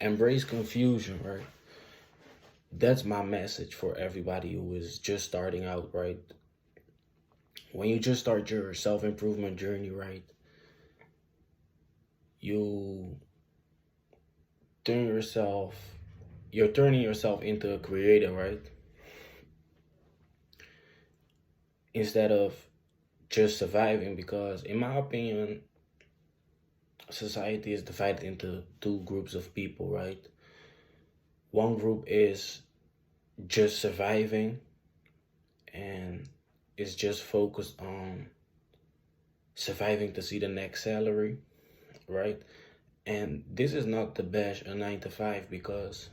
embrace confusion, right? That's my message for everybody who is just starting out, right? When you just start your self-improvement journey, right, you turn yourself you're turning yourself into a creator, right? Instead of just surviving, because in my opinion, society is divided into two groups of people, right? One group is just surviving and is just focused on surviving to see the next salary, right? And this is not to bash a 9 to 5, because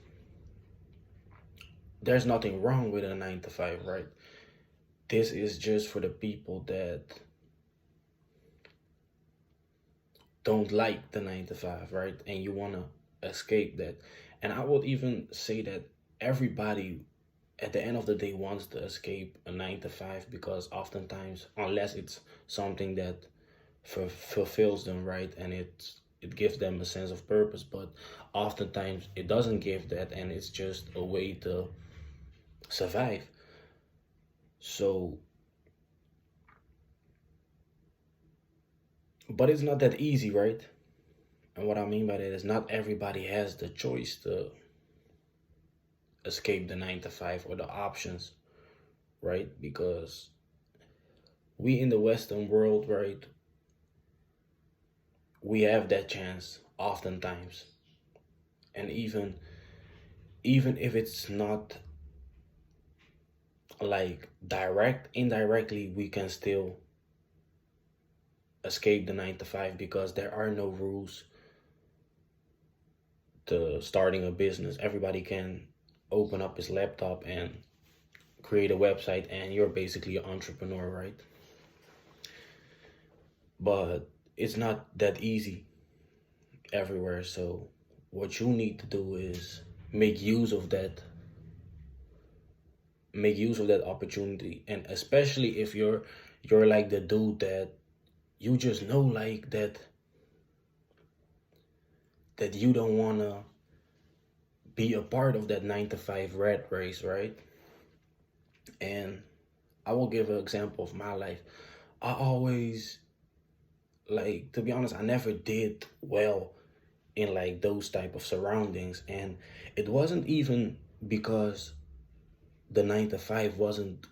there's nothing wrong with a 9 to 5, right? This is just for the people that don't like the 9 to 5, right? And you want to escape that. And I would even say that everybody at the end of the day wants to escape a 9 to 5, because oftentimes, unless it's something that fulfills them, right, and it gives them a sense of purpose, but oftentimes it doesn't give that, and it's just a way to survive. So, but it's not that easy, right? And what I mean by that is not everybody has the choice to escape the 9 to 5 or the options, right? Because we in the Western world, right, we have that chance oftentimes. And even if it's not like direct, indirectly, we can still escape the 9 to 5, because there are no rules to starting a business. Everybody can open up his laptop and create a website, and you're basically an entrepreneur, right? But it's not that easy everywhere. So what you need to do is make use of that opportunity. And especially if you're like the dude that you just know, like, that you don't want to be a part of that 9 to 5 rat race, right? And I will give an example of my life. I always, like, to be honest, I never did well in like those type of surroundings. And it wasn't even because the 9 to 5 wasn't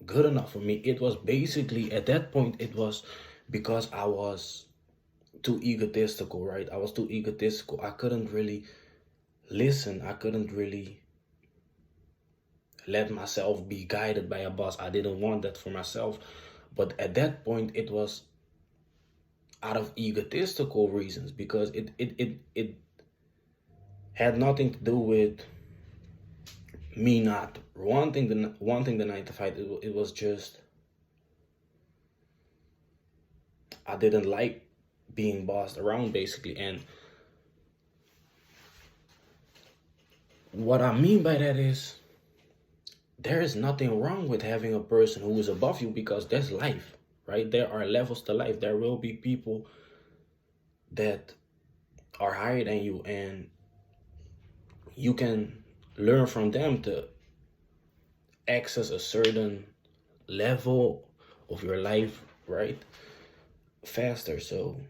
good enough for me. It was basically, at that point, it was because I was too egotistical, right? I was too egotistical. I couldn't really listen. I couldn't really let myself be guided by a boss. I didn't want that for myself. But at that point, it was out of egotistical reasons, because it had nothing to do with me not wanting the 9 to 5. It was just, I didn't like being bossed around, basically. And what I mean by that is, there is nothing wrong with having a person who is above you, because that's life, right? There are levels to life. There will be people that are higher than you, and you can learn from them to access a certain level of your life, right, faster. So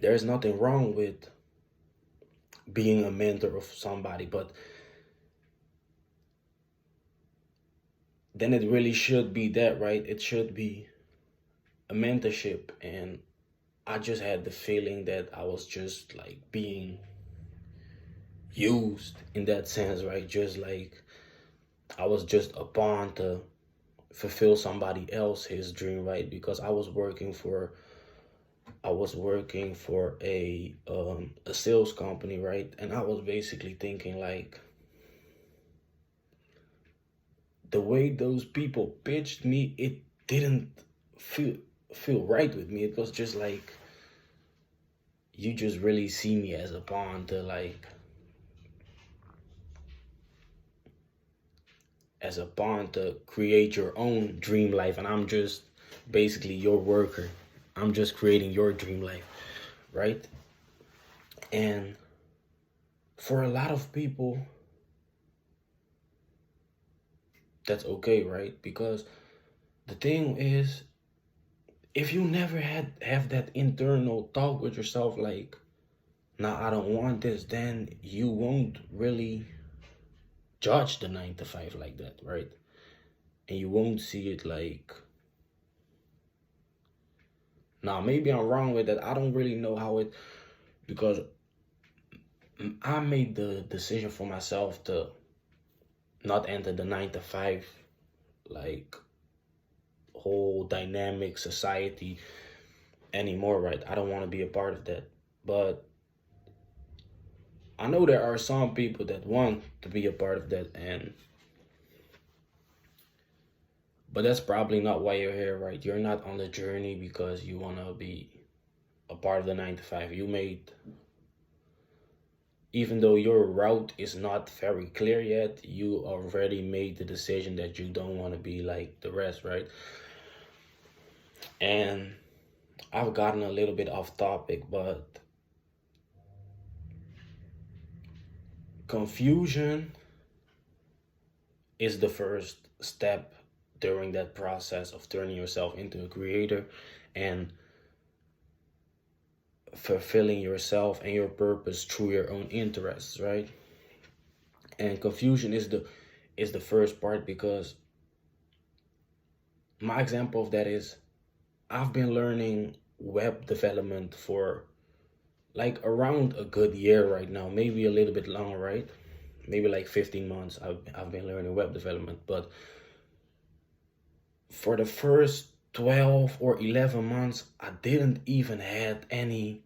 there's nothing wrong with being a mentor of somebody, but then it really should be that, right? It should be a mentorship. And I just had the feeling that I was just like being used in that sense, right? Just like I was just a pawn to fulfill somebody else his dream, right? Because I was working for a sales company, right? And I was basically thinking, like, the way those people pitched me, it didn't feel right with me. It was just like, you just really see me as a pawn to, like, as a pawn to create your own dream life, and I'm just basically your worker. I'm just creating your dream life, right? And for a lot of people, that's okay, right? Because the thing is, if you never had have that internal talk with yourself, like, nah, I don't want this, then you won't really judge the 9 to 5 like that, right? And you won't see it like, nah, maybe I'm wrong with that. I don't really know how it, because I made the decision for myself to not enter the 9 to 5, like, whole dynamic society anymore, right? I don't want to be a part of that. But I know there are some people that want to be a part of that, and but that's probably not why you're here, right? You're not on the journey because you want to be a part of the 9 to 5. You made, even though your route is not very clear yet, you already made the decision that you don't want to be like the rest, right? And I've gotten a little bit off topic, but confusion is the first step during that process of turning yourself into a creator and fulfilling yourself and your purpose through your own interests, right? And confusion is the first part, because my example of that is I've been learning web development for like around a good year right now, maybe a little bit longer, right? Maybe like 15 months I've been learning web development. But for the first 12 or 11 months, I didn't even had any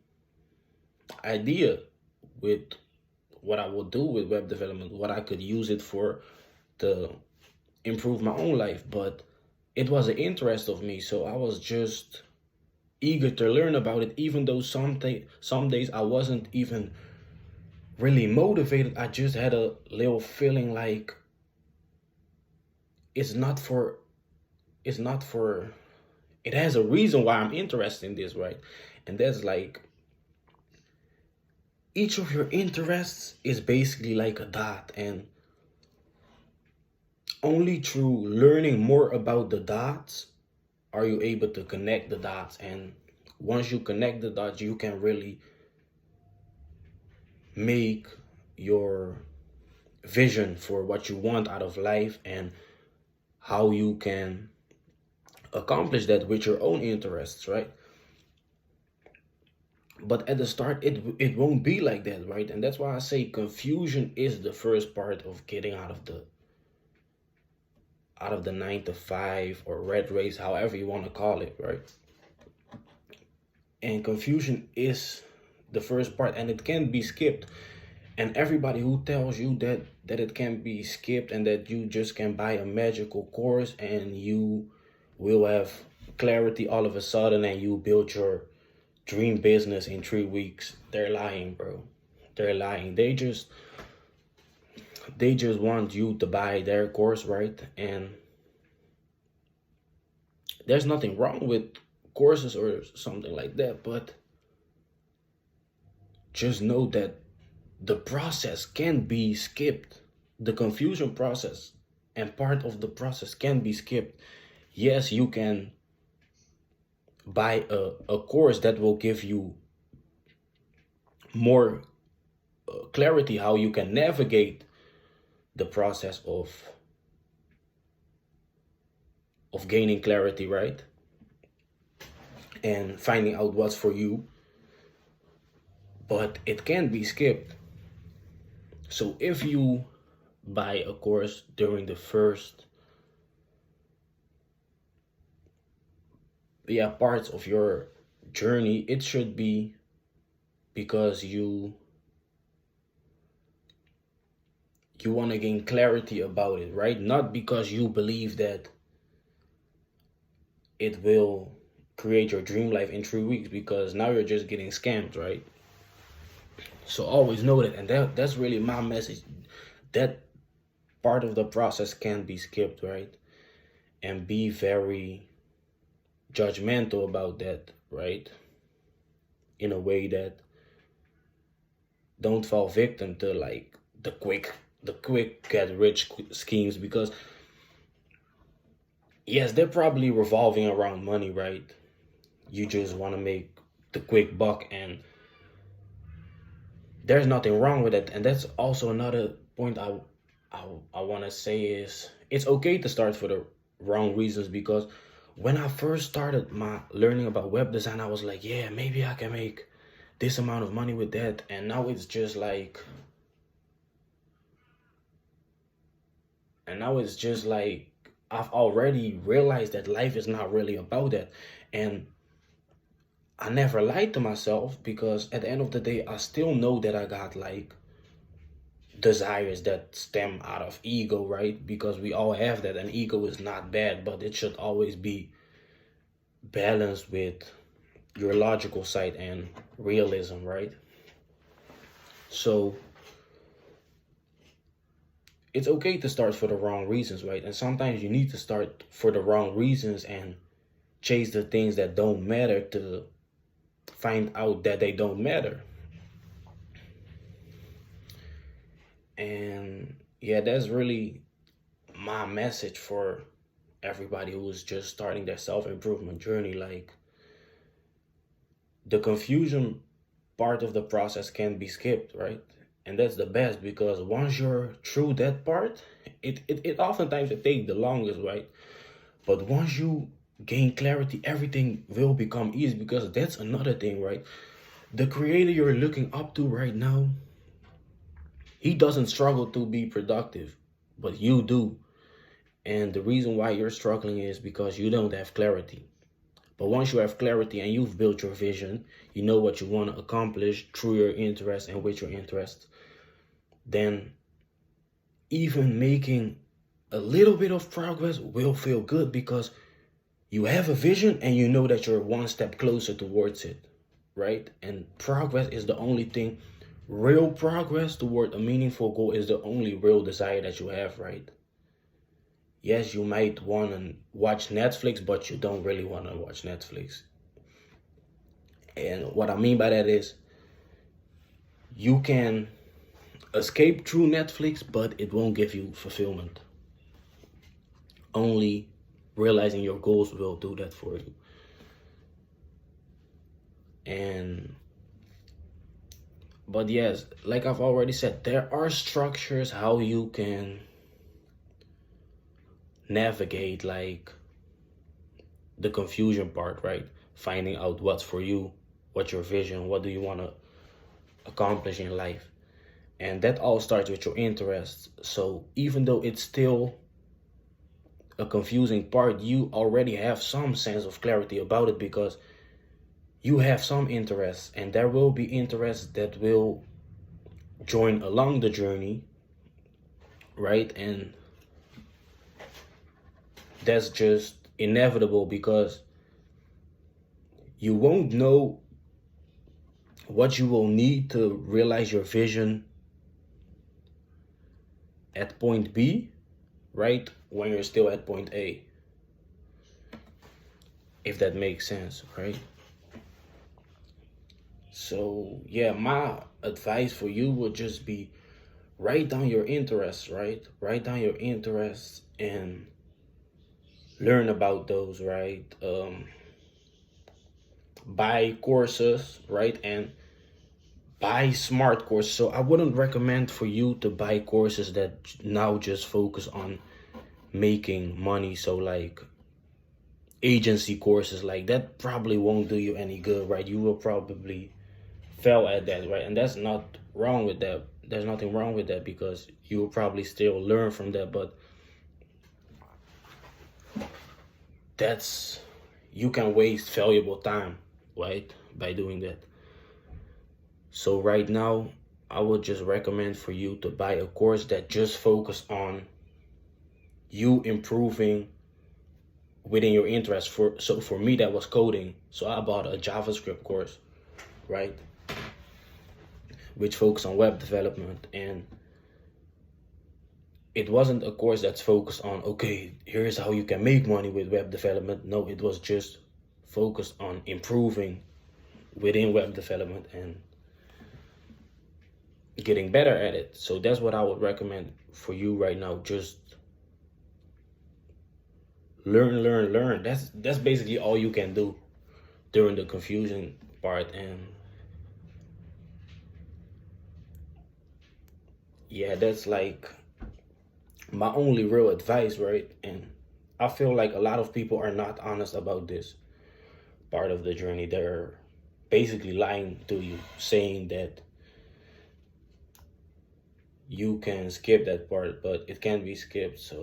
idea with what I would do with web development, what I could use it for to improve my own life. But it was an interest of me, so I was just eager to learn about it, even though some days I wasn't even really motivated. I just had a little feeling like it's not for it's not for it has a reason why I'm interested in this, right? And that's like each of your interests is basically like a dot, and only through learning more about the dots are you able to connect the dots. And once you connect the dots, you can really make your vision for what you want out of life and how you can accomplish that with your own interests, right? But at the start, it won't be like that, right? And that's why I say confusion is the first part of getting out of the 9 to 5 or red race, however you want to call it, right? And confusion is the first part, and it can be skipped. And everybody who tells you that it can be skipped and that you just can buy a magical course and you will have clarity all of a sudden and you build your dream business in 3 weeks, they're lying, bro. They're lying. They just want you to buy their course, right? And there's nothing wrong with courses or something like that, but just know that the process can be skipped. The confusion process and part of the process can be skipped. Yes, you can buy a course that will give you more clarity how you can navigate the process of gaining clarity, right? And finding out what's for you, but it can be skipped. So if you buy a course during the first parts of your journey, it should be because you want to gain clarity about it, right? Not because you believe that it will create your dream life in 3 weeks, because now you're just getting scammed, right? So always know that, and that's really my message. That part of the process can be skipped, right? And be very judgmental about that, right? In a way that don't fall victim to like the quick get rich schemes, because yes, they're probably revolving around money, right? You just want to make the quick buck, and there's nothing wrong with it. And that's also another point I want to say is it's okay to start for the wrong reasons, because when I first started my learning about web design, I was like, yeah, maybe I can make this amount of money with that. And now it's just like, I've already realized that life is not really about that. And I never lied to myself, because at the end of the day, I still know that I got like desires that stem out of ego, right? Because we all have that, and ego is not bad, but it should always be balanced with your logical side and realism, right? So it's okay to start for the wrong reasons, right? And sometimes you need to start for the wrong reasons and chase the things that don't matter to find out that they don't matter. And yeah, that's really my message for everybody who's just starting their self-improvement journey. Like, the confusion part of the process can be skipped, right? And that's the best, because once you're through that part, it oftentimes it takes the longest, right? But once you gain clarity, everything will become easy, because that's another thing, right? The creator you're looking up to right now, he doesn't struggle to be productive, but you do. And the reason why you're struggling is because you don't have clarity. But once you have clarity and you've built your vision, you know what you want to accomplish through your interest and with your interest, then even making a little bit of progress will feel good, because you have a vision and you know that you're one step closer towards it, right? And progress is the only thing, real progress toward a meaningful goal is the only real desire that you have, right? Yes, you might want to watch Netflix, but you don't really want to watch Netflix. And what I mean by that is, you can escape through Netflix, but it won't give you fulfillment. Only realizing your goals will do that for you. But yes, like I've already said, there are structures how you can navigate like the confusion part, right? Finding out what's for you, what's your vision, what do you want to accomplish in life. And that all starts with your interests. So even though it's still a confusing part, you already have some sense of clarity about it, because you have some interests, and there will be interests that will join along the journey, right? And that's just inevitable, because you won't know what you will need to realize your vision at point B, right, when you're still at point A, if that makes sense, right? So yeah, my advice for you would just be, write down your interests, right? Write down your interests and learn about those, right? Buy courses, right? And buy smart courses. So I wouldn't recommend for you to buy courses that now just focus on making money. So like agency courses, like that probably won't do you any good, right? You will probably fail at that, right? And that's not wrong with that. There's nothing wrong with that, because you will probably still learn from that. But you can waste valuable time, right, by doing that. So right now, I would just recommend for you to buy a course that just focus on you improving within your interest. So for me, that was coding. So I bought a JavaScript course, right, which focused on web development. And it wasn't a course that's focused on, okay, here's how you can make money with web development. No, it was just focused on improving within web development. And getting better at it. So that's what I would recommend for you right now. Just learn. That's basically all you can do during the confusion part. And yeah, that's like my only real advice, right? And I feel like a lot of people are not honest about this part of the journey. They're basically lying to you, saying that you can skip that part, but it can't be skipped. So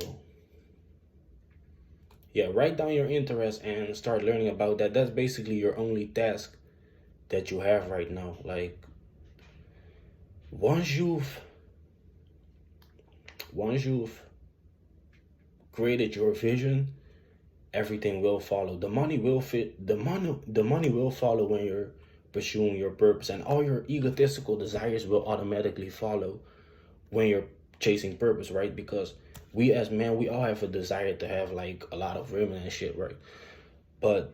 yeah, write down your interests and start learning about that. That's basically your only task that you have right now. Like once you've created your vision, everything will follow. The money will fit. The money will follow when you're pursuing your purpose, and all your egotistical desires will automatically follow when you're chasing purpose, right? Because we as men, we all have a desire to have like a lot of women and shit, right? But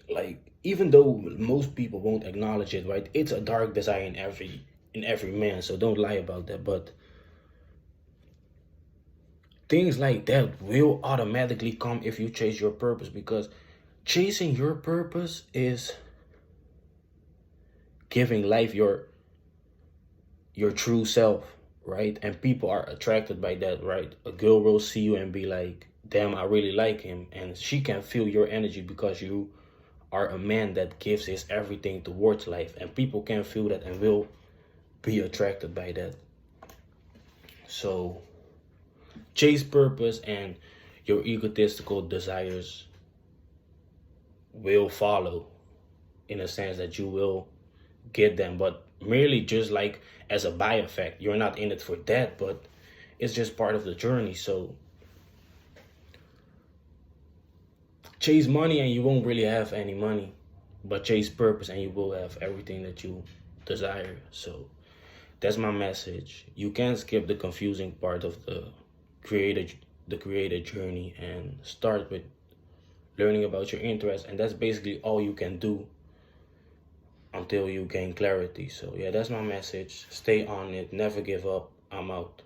like even though most people won't acknowledge it, right? It's a dark desire in every man. So don't lie about that. But things like that will automatically come if you chase your purpose, because chasing your purpose is giving life your true self, right? And people are attracted by that, right? A girl will see you and be like, damn, I really like him. And she can feel your energy because you are a man that gives his everything towards life. And people can feel that and will be attracted by that. So chase purpose, and your egotistical desires will follow, in a sense that you will get them, but merely just like as a by effect. You're not in it for that, but it's just part of the journey. So chase money and you won't really have any money, but chase purpose and you will have everything that you desire. So that's my message. You can't skip the confusing part of the created journey, and start with learning about your interests, and that's basically all you can do until you gain clarity. So yeah, that's my message. Stay on it, never give up. I'm out.